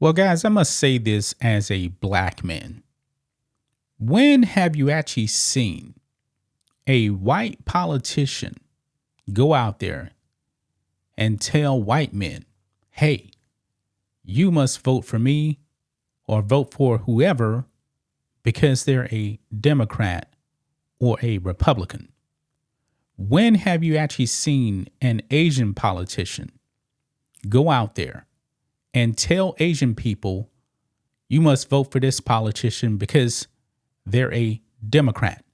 Well, guys, I must say this as a black man. When have you actually seen a white politician go out there and tell white men, hey, you must vote for me or vote for whoever because they're a Democrat or a Republican? When have you actually seen an Asian politician go out there and tell Asian people, you must vote for this politician because they're a Democrat?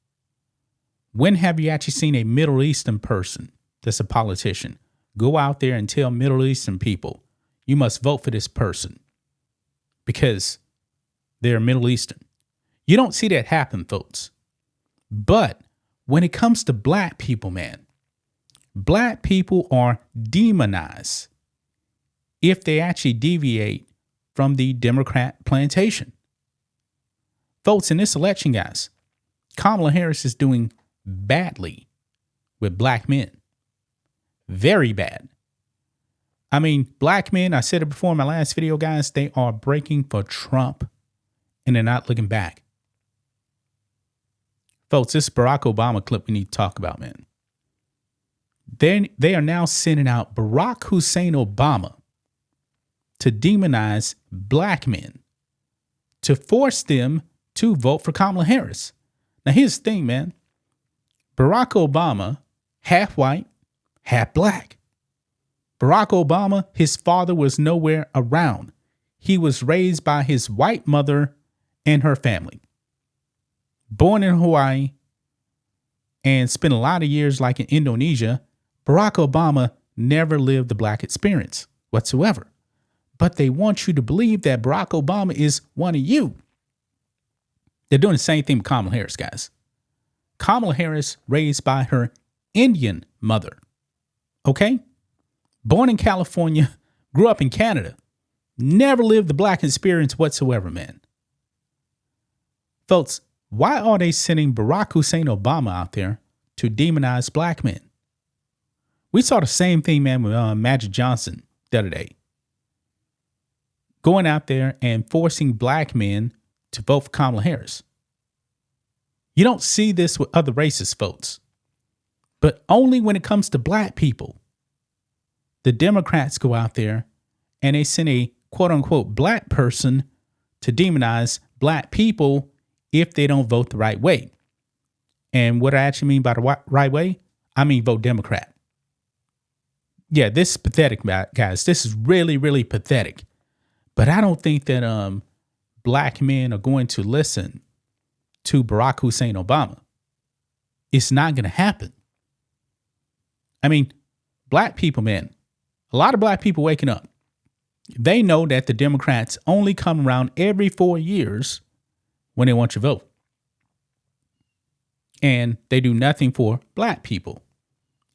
When have you actually seen a Middle Eastern person that's a politician go out there and tell Middle Eastern people, you must vote for this person because they're Middle Eastern? You don't see that happen, folks. But when it comes to black people, man, black people are demonized if they actually deviate from the Democrat plantation. Folks, in this election, guys, Kamala Harris is doing badly with black men. Very bad. I mean, black men, I said it before in my last video, guys, they are breaking for Trump and they're not looking back. Folks, this Barack Obama clip we need to talk about, man. They are now sending out Barack Hussein Obama to demonize black men, to force them to vote for Kamala Harris. Now, here's the thing, man. Barack Obama, half white, half black. Barack Obama, his father was nowhere around. He was raised by his white mother and her family. Born in Hawaii and spent a lot of years like in Indonesia, Barack Obama never lived the black experience whatsoever. But they want you to believe that Barack Obama is one of you. They're doing the same thing with Kamala Harris, guys. Kamala Harris raised by her Indian mother. Okay? Born in California, grew up in Canada, never lived the black experience whatsoever, man. Folks, why are they sending Barack Hussein Obama out there to demonize black men? We saw the same thing, man, with Magic Johnson the other day. Going out there and forcing black men to vote for Kamala Harris. You don't see this with other races, folks. But only when it comes to black people, the Democrats go out there and they send a quote unquote black person to demonize black people if they don't vote the right way. And what I actually mean by the right way, I mean vote Democrat. Yeah, this is pathetic, guys. This is really, really pathetic. But I don't think that black men are going to listen to Barack Hussein Obama. It's not going to happen. I mean, black people, man, a lot of black people waking up. They know that the Democrats only come around every 4 years when they want your vote. And they do nothing for black people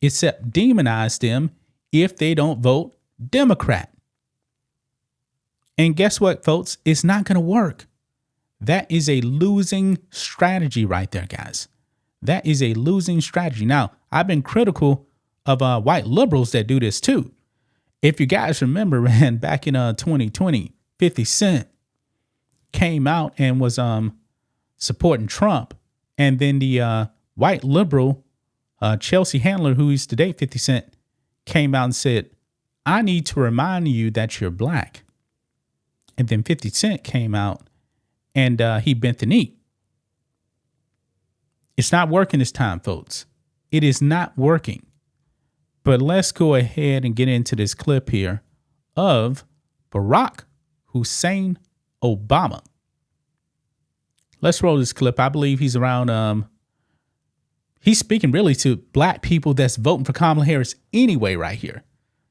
except demonize them if they don't vote Democrat. And guess what, folks? It's not going to work. That is a losing strategy right there, guys. That is a losing strategy. Now, I've been critical of white liberals that do this too. If you guys remember, man, back in 2020, 50 Cent came out and was supporting Trump. And then the white liberal, Chelsea Handler, who used to date 50 Cent, came out and said, I need to remind you that you're black. And then 50 Cent came out and he bent the knee. It's not working this time, folks. It is not working. But let's go ahead and get into this clip here of Barack Hussein Obama. Let's roll this clip. I believe he's around, he's speaking really to black people that's voting for Kamala Harris anyway right here.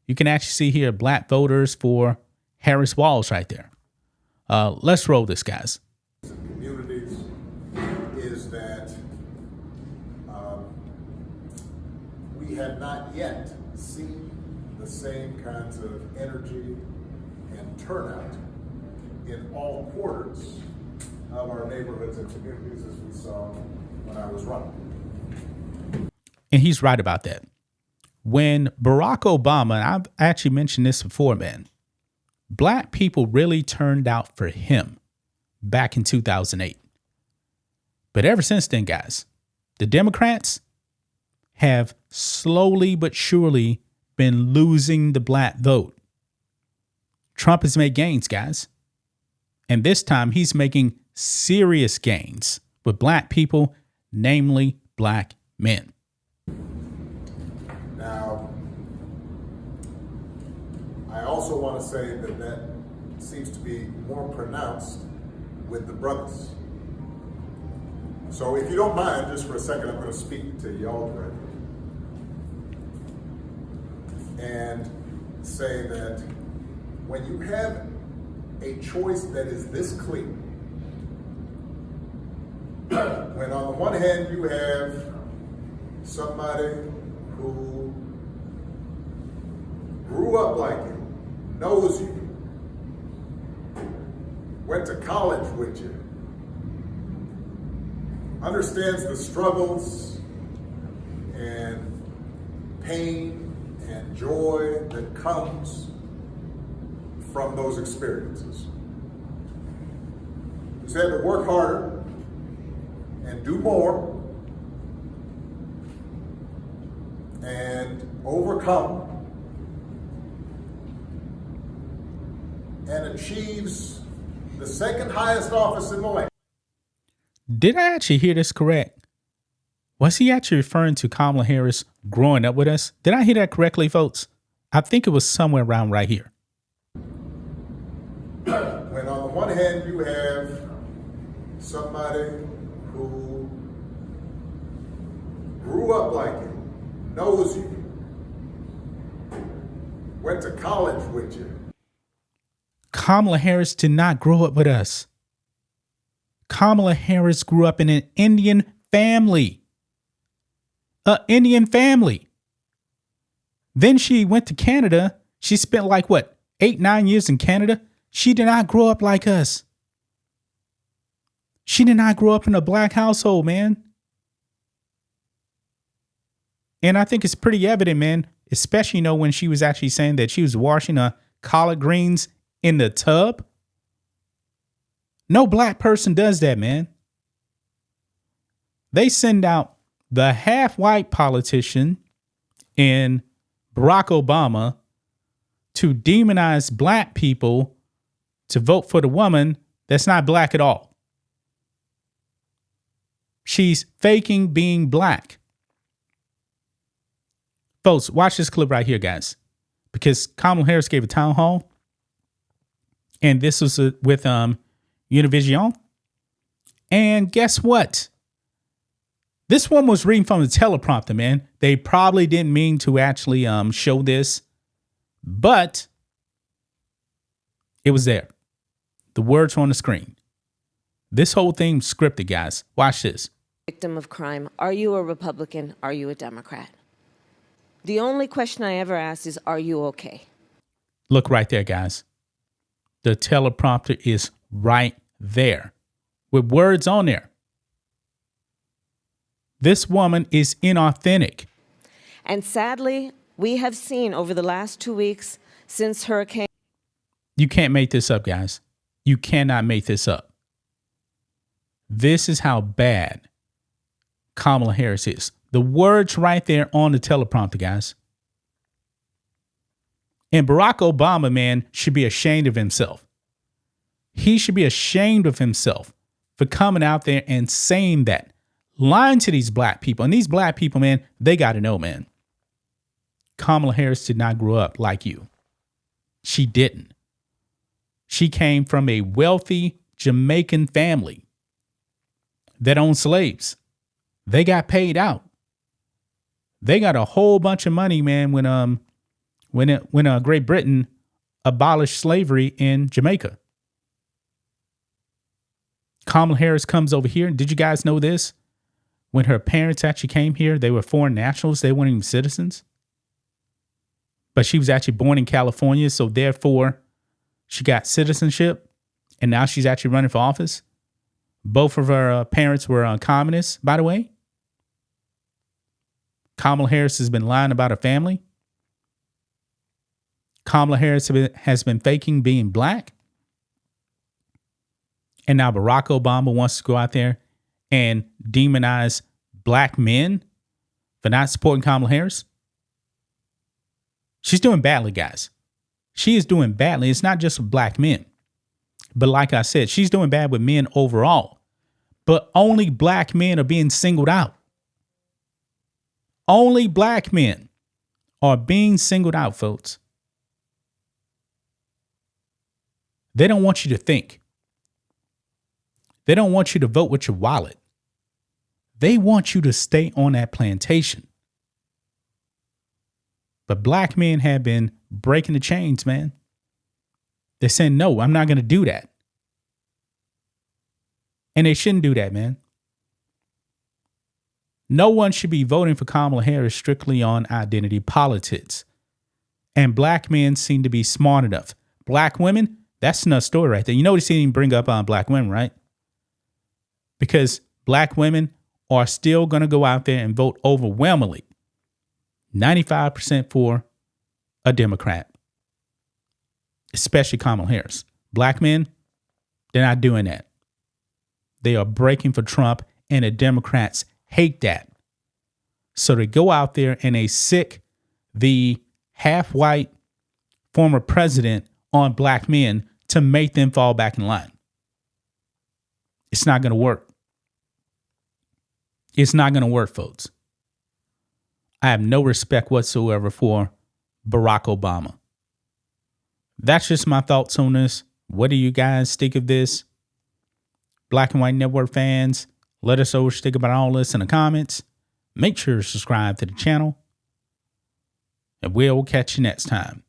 You can actually see here black voters for Harris Walls right there. Let's roll this, guys. Communities is that we have not yet seen the same kinds of energy and turnout in all quarters of our neighborhoods and communities as we saw when I was running. And he's right about that. When Barack Obama, and I've actually mentioned this before, man, Black people really turned out for him back in 2008. But ever since then, guys, the Democrats have slowly but surely been losing the black vote. Trump has made gains, guys. And this time he's making serious gains with black people, namely black men. Now, I also want to say that that seems to be more pronounced with the brothers. So if you don't mind, just for a second, I'm going to speak to y'all directly and say that when you have a choice that is this clear, when on the one hand you have somebody who grew up like you, knows you, went to college with you, understands the struggles and pain and joy that comes from those experiences. He's had to work harder and do more and overcome and achieves the second highest office in the land. Did I actually hear this correct? Was he actually referring to Kamala Harris growing up with us? Did I hear that correctly, folks? I think it was somewhere around right here. When on the one hand you have somebody who grew up like you, knows you, went to college with you. Kamala Harris did not grow up with us. Kamala Harris grew up in an Indian family. An Indian family. Then she went to Canada. She spent 8-9 years in Canada. She did not grow up like us. She did not grow up in a black household, man. And I think it's pretty evident, man, especially, when she was actually saying that she was washing collard greens in the tub. No black person does that, man. They send out the half-white politician in Barack Obama to demonize black people to vote for the woman that's not black at all. She's faking being black. Folks, watch this clip right here, guys, because Kamala Harris gave a town hall, and this was with Univision. And guess what? This one was reading from the teleprompter, man. They probably didn't mean to actually show this, but it was there. The words were on the screen. This whole thing scripted, guys. Watch this. Victim of crime. Are you a Republican? Are you a Democrat? The only question I ever ask is, are you okay? Look right there, guys. The teleprompter is right there with words on there. This woman is inauthentic. And sadly, we have seen over the last 2 weeks since Hurricane. You can't make this up, guys. You cannot make this up. This is how bad Kamala Harris is. The words right there on the teleprompter, guys. And Barack Obama, man, should be ashamed of himself. He should be ashamed of himself for coming out there and saying that, lying to these black people. And these black people, man, they got to know, man. Kamala Harris did not grow up like you. She didn't. She came from a wealthy Jamaican family that owned slaves. They got paid out. They got a whole bunch of money, man, when Great Britain abolished slavery in Jamaica. Kamala Harris comes over here. Did you guys know this? When her parents actually came here, they were foreign nationals. They weren't even citizens. But she was actually born in California, so therefore she got citizenship, and now she's actually running for office. Both of her parents were communists, by the way. Kamala Harris has been lying about her family. Kamala Harris has been faking being black. And now Barack Obama wants to go out there and demonize black men for not supporting Kamala Harris. She's doing badly, guys. She is doing badly. It's not just with black men. But like I said, she's doing bad with men overall. But only black men are being singled out. Only black men are being singled out, folks. They don't want you to think. They don't want you to vote with your wallet. They want you to stay on that plantation. But black men have been breaking the chains, man. They're saying, no, I'm not going to do that. And they shouldn't do that, man. No one should be voting for Kamala Harris strictly on identity politics. And black men seem to be smart enough. Black women, that's another story right there. You notice he didn't bring up on black women, right? Because black women are still going to go out there and vote overwhelmingly, 95% for a Democrat, especially Kamala Harris. Black men, they're not doing that. They are breaking for Trump, and the Democrats hate that. So they go out there and they sick the half-white former president on black men to make them fall back in line. It's not going to work. It's not going to work, folks. I have no respect whatsoever for Barack Obama. That's just my thoughts on this. What do you guys think of this? Black and White Network fans, let us know what you think about all this in the comments. Make sure to subscribe to the channel. And we'll catch you next time.